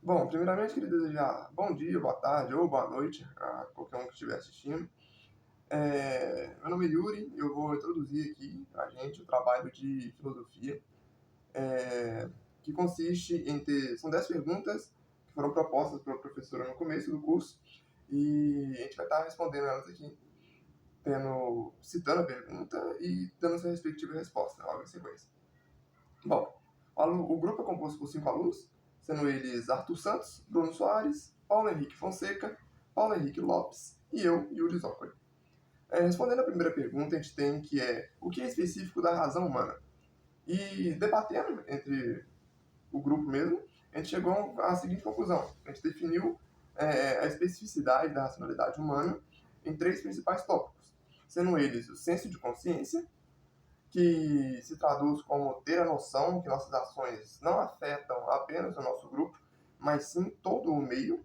Bom, primeiramente queria desejar bom dia, boa tarde ou boa noite a qualquer um que estiver assistindo. Meu nome é Yuri e eu vou introduzir aqui para a gente o trabalho de filosofia, eh, que consiste em ter... São 10 perguntas que foram propostas pela professora no começo do curso e a gente vai estar respondendo elas aqui, citando a pergunta e dando sua respectiva resposta, logo em sequência. Bom, o grupo é composto por 5 alunos, sendo eles Arthur Santos, Bruno Soares, Paulo Henrique Fonseca, Paulo Henrique Lopes e eu, Yuri Zócoli. Respondendo a primeira pergunta, a gente tem que é o que é específico da razão humana? E debatendo entre o grupo mesmo, a gente chegou à seguinte conclusão. A gente definiu a especificidade da racionalidade humana em 3 principais tópicos, sendo eles o senso de consciência, que se traduz como ter a noção que nossas ações não afetam apenas o nosso grupo, mas sim todo o meio.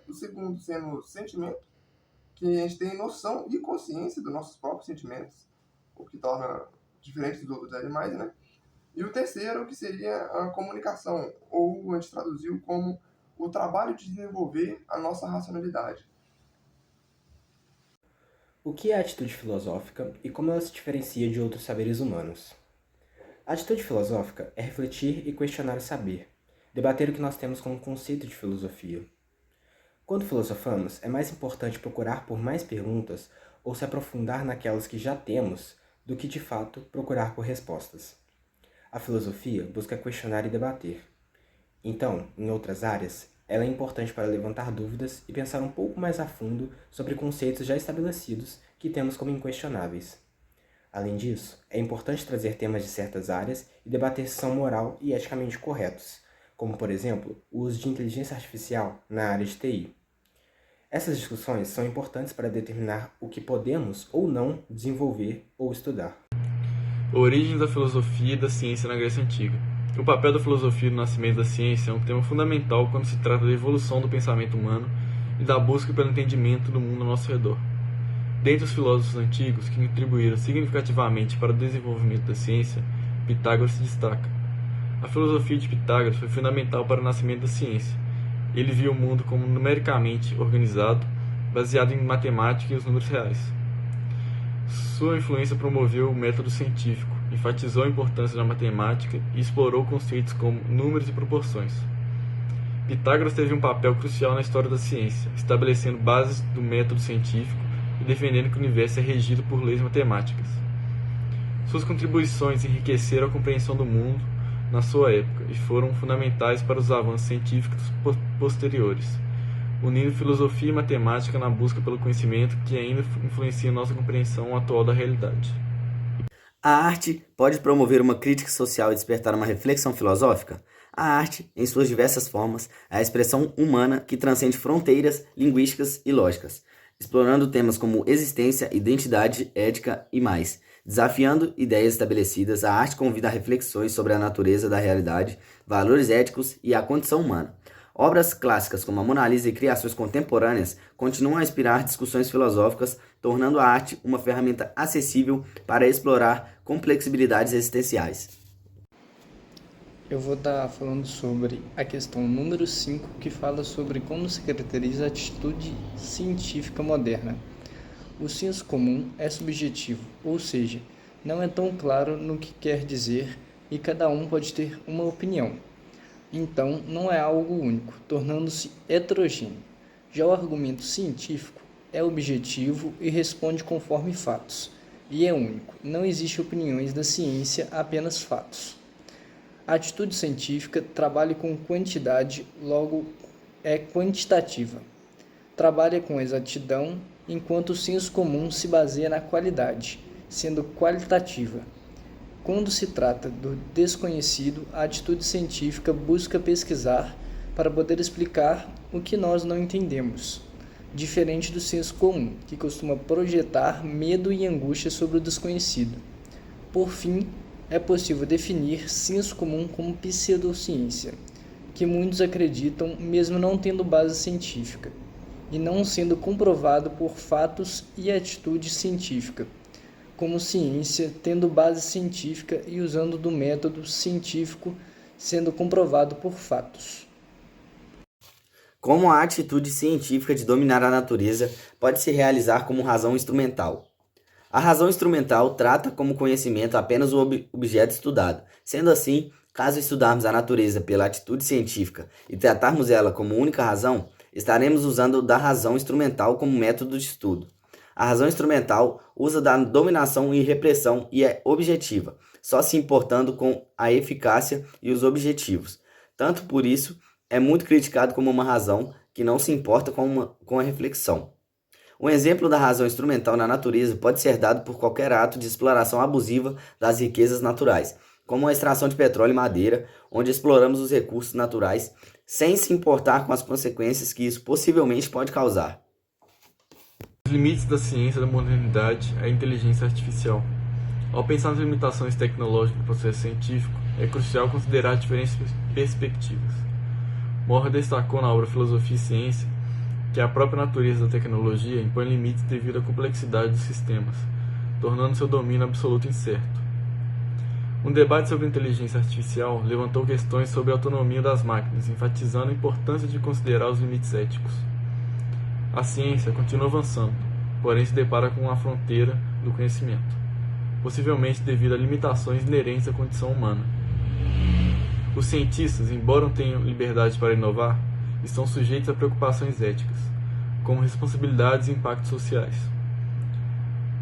O segundo sendo o sentimento, que a gente tem noção e consciência dos nossos próprios sentimentos, o que torna diferente dos outros animais, né? E o terceiro, que seria a comunicação, ou a gente traduziu como o trabalho de desenvolver a nossa racionalidade. O que é a atitude filosófica e como ela se diferencia de outros saberes humanos? A atitude filosófica é refletir e questionar o saber, debater o que nós temos como conceito de filosofia. Quando filosofamos, é mais importante procurar por mais perguntas ou se aprofundar naquelas que já temos do que, de fato, procurar por respostas. A filosofia busca questionar e debater. Então, em outras áreas, ela é importante para levantar dúvidas e pensar um pouco mais a fundo sobre conceitos já estabelecidos que temos como inquestionáveis. Além disso, é importante trazer temas de certas áreas e debater se são moral e eticamente corretos, como, por exemplo, o uso de inteligência artificial na área de TI. Essas discussões são importantes para determinar o que podemos ou não desenvolver ou estudar. Origens da filosofia e da ciência na Grécia Antiga. O papel da filosofia no nascimento da ciência é um tema fundamental quando se trata da evolução do pensamento humano e da busca pelo entendimento do mundo ao nosso redor. Dentre os filósofos antigos que contribuíram significativamente para o desenvolvimento da ciência, Pitágoras se destaca. A filosofia de Pitágoras foi fundamental para o nascimento da ciência. Ele via o mundo como numericamente organizado, baseado em matemática e os números reais. Sua influência promoveu o método científico, enfatizou a importância da matemática e explorou conceitos como números e proporções. Pitágoras teve um papel crucial na história da ciência, estabelecendo bases do método científico e defendendo que o universo é regido por leis matemáticas. Suas contribuições enriqueceram a compreensão do mundo na sua época e foram fundamentais para os avanços científicos posteriores, unindo filosofia e matemática na busca pelo conhecimento que ainda influencia nossa compreensão atual da realidade. A arte pode promover uma crítica social e despertar uma reflexão filosófica? A arte, em suas diversas formas, é a expressão humana que transcende fronteiras linguísticas e lógicas, explorando temas como existência, identidade, ética e mais. Desafiando ideias estabelecidas, a arte convida a reflexões sobre a natureza da realidade, valores éticos e a condição humana. Obras clássicas como a Mona Lisa e criações contemporâneas continuam a inspirar discussões filosóficas, tornando a arte uma ferramenta acessível para explorar complexibilidades existenciais. Eu vou estar falando sobre a questão número 5, que fala sobre como se caracteriza a atitude científica moderna. O senso comum é subjetivo, ou seja, não é tão claro no que quer dizer e cada um pode ter uma opinião. Então, não é algo único, tornando-se heterogêneo. Já o argumento científico é objetivo e responde conforme fatos, e é único. Não existe opiniões da ciência, apenas fatos. A atitude científica trabalha com quantidade, logo é quantitativa. Trabalha com exatidão, enquanto o senso comum se baseia na qualidade, sendo qualitativa. Quando se trata do desconhecido, a atitude científica busca pesquisar para poder explicar o que nós não entendemos, diferente do senso comum, que costuma projetar medo e angústia sobre o desconhecido. Por fim, é possível definir senso comum como pseudociência, que muitos acreditam mesmo não tendo base científica, e não sendo comprovado por fatos e atitude científica, como ciência tendo base científica e usando do método científico sendo comprovado por fatos. Como a atitude científica de dominar a natureza pode se realizar como razão instrumental. A razão instrumental trata como conhecimento apenas o objeto estudado. Sendo assim, caso estudarmos a natureza pela atitude científica e tratarmos ela como única razão, estaremos usando da razão instrumental como método de estudo. A razão instrumental usa da dominação e repressão e é objetiva, só se importando com a eficácia e os objetivos. Tanto por isso, é muito criticado como uma razão que não se importa com a reflexão. Um exemplo da razão instrumental na natureza pode ser dado por qualquer ato de exploração abusiva das riquezas naturais, como a extração de petróleo e madeira, onde exploramos os recursos naturais sem se importar com as consequências que isso possivelmente pode causar. Os limites da ciência da modernidade é a inteligência artificial. Ao pensar nas limitações tecnológicas do processo científico, é crucial considerar diferentes perspectivas. Moore destacou na obra Filosofia e Ciência que a própria natureza da tecnologia impõe limites devido à complexidade dos sistemas, tornando seu domínio absoluto incerto. Um debate sobre inteligência artificial levantou questões sobre a autonomia das máquinas, enfatizando a importância de considerar os limites éticos. A ciência continua avançando, porém se depara com uma fronteira do conhecimento, possivelmente devido a limitações inerentes à condição humana. Os cientistas, embora não tenham liberdade para inovar, estão sujeitos a preocupações éticas, como responsabilidades e impactos sociais.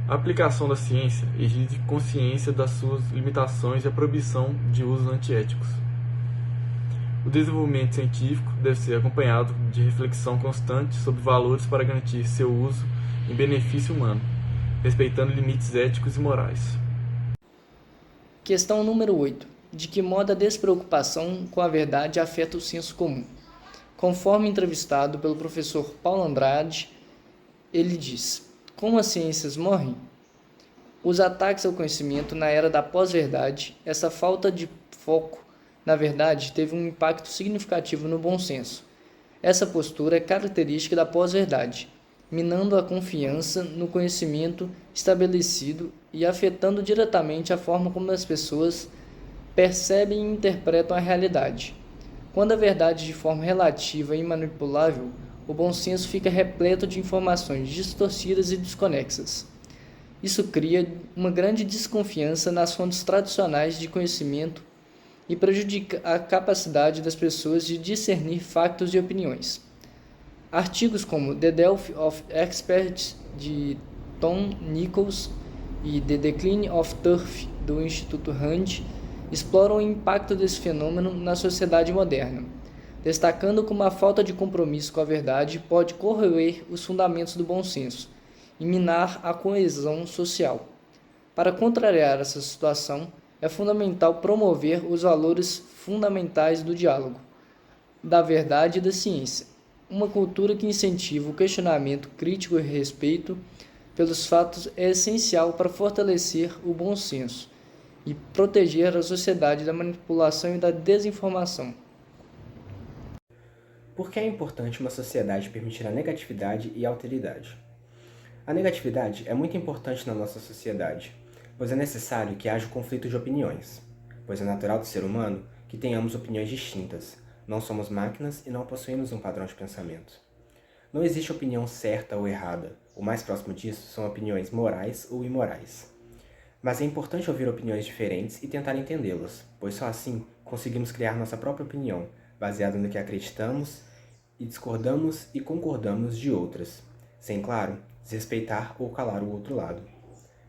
A aplicação da ciência exige consciência das suas limitações e a proibição de usos antiéticos. O desenvolvimento científico deve ser acompanhado de reflexão constante sobre valores para garantir seu uso em benefício humano, respeitando limites éticos e morais. Questão número 8. De que modo a despreocupação com a verdade afeta o senso comum? Conforme entrevistado pelo professor Paulo Andrade, ele diz: como as ciências morrem? Os ataques ao conhecimento na era da pós-verdade, essa falta de foco na verdade teve um impacto significativo no bom senso. Essa postura é característica da pós-verdade, minando a confiança no conhecimento estabelecido e afetando diretamente a forma como as pessoas percebem e interpretam a realidade. Quando a verdade de forma relativa e imanipulável, o bom senso fica repleto de informações distorcidas e desconexas. Isso cria uma grande desconfiança nas fontes tradicionais de conhecimento e prejudica a capacidade das pessoas de discernir factos e opiniões. Artigos como The Death of Experts, de Tom Nichols, e The Decline of Truth, do Instituto Rand, exploram o impacto desse fenômeno na sociedade moderna, destacando como a falta de compromisso com a verdade pode corroer os fundamentos do bom senso e minar a coesão social. Para contrariar essa situação, é fundamental promover os valores fundamentais do diálogo, da verdade e da ciência, uma cultura que incentiva o questionamento crítico e respeito pelos fatos é essencial para fortalecer o bom senso e proteger a sociedade da manipulação e da desinformação. Por que é importante uma sociedade permitir a negatividade e a alteridade? A negatividade é muito importante na nossa sociedade, pois é necessário que haja conflito de opiniões, pois é natural do ser humano que tenhamos opiniões distintas. Não somos máquinas e não possuímos um padrão de pensamento. Não existe opinião certa ou errada. O mais próximo disso são opiniões morais ou imorais. Mas é importante ouvir opiniões diferentes e tentar entendê-las, pois só assim conseguimos criar nossa própria opinião, baseada no que acreditamos e discordamos e concordamos de outras, sem, claro, desrespeitar ou calar o outro lado.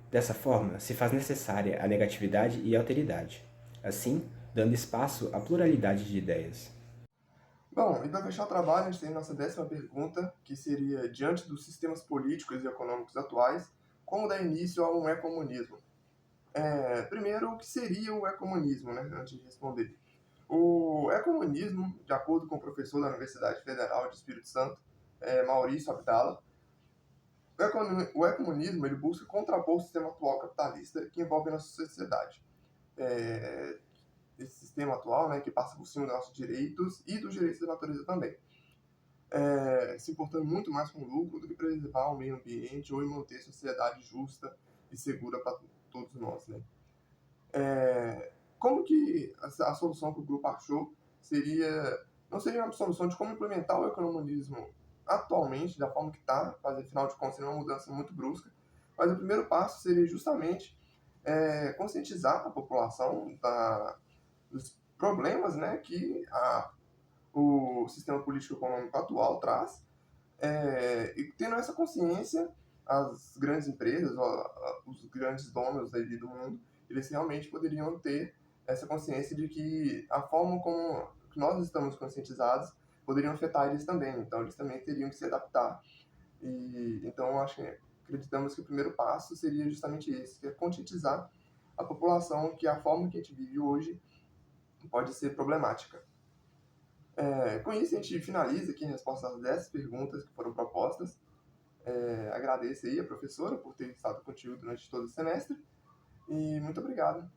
Dessa forma, se faz necessária a negatividade e a alteridade, assim, dando espaço à pluralidade de ideias. Bom, e para fechar o trabalho, a gente tem nossa 10ª pergunta, que seria, diante dos sistemas políticos e econômicos atuais, como dar início a um ecomunismo? Primeiro, o que seria o ecomunismo, né, antes de responder? O ecomunismo, de acordo com o professor da Universidade Federal de Espírito Santo, Maurício Abdala, o ecomunismo ele busca contrapor o sistema atual capitalista que envolve a nossa sociedade. Esse sistema atual, né, que passa por cima dos nossos direitos e dos direitos da natureza também. Se importando muito mais com o lucro do que preservar o meio ambiente ou manter a sociedade justa e segura para todos nós, né? Como que a solução que o grupo achou seria não seria uma solução de como implementar o economonismo atualmente, da forma que está, mas afinal de contas seria uma mudança muito brusca, mas o primeiro passo seria justamente conscientizar a população dos problemas, né, que o sistema político-econômico atual traz, e tendo essa consciência, as grandes empresas, os grandes donos aí do mundo, eles realmente poderiam ter essa consciência de que a forma como que nós estamos conscientizados poderiam afetar eles também. Então, eles também teriam que se adaptar. E então, acreditamos que o primeiro passo seria justamente esse, que é conscientizar a população que a forma que a gente vive hoje pode ser problemática. Com isso, a gente finaliza aqui a resposta às 10 perguntas que foram propostas. Agradeço aí a professora por ter estado contigo durante todo o semestre e muito obrigado.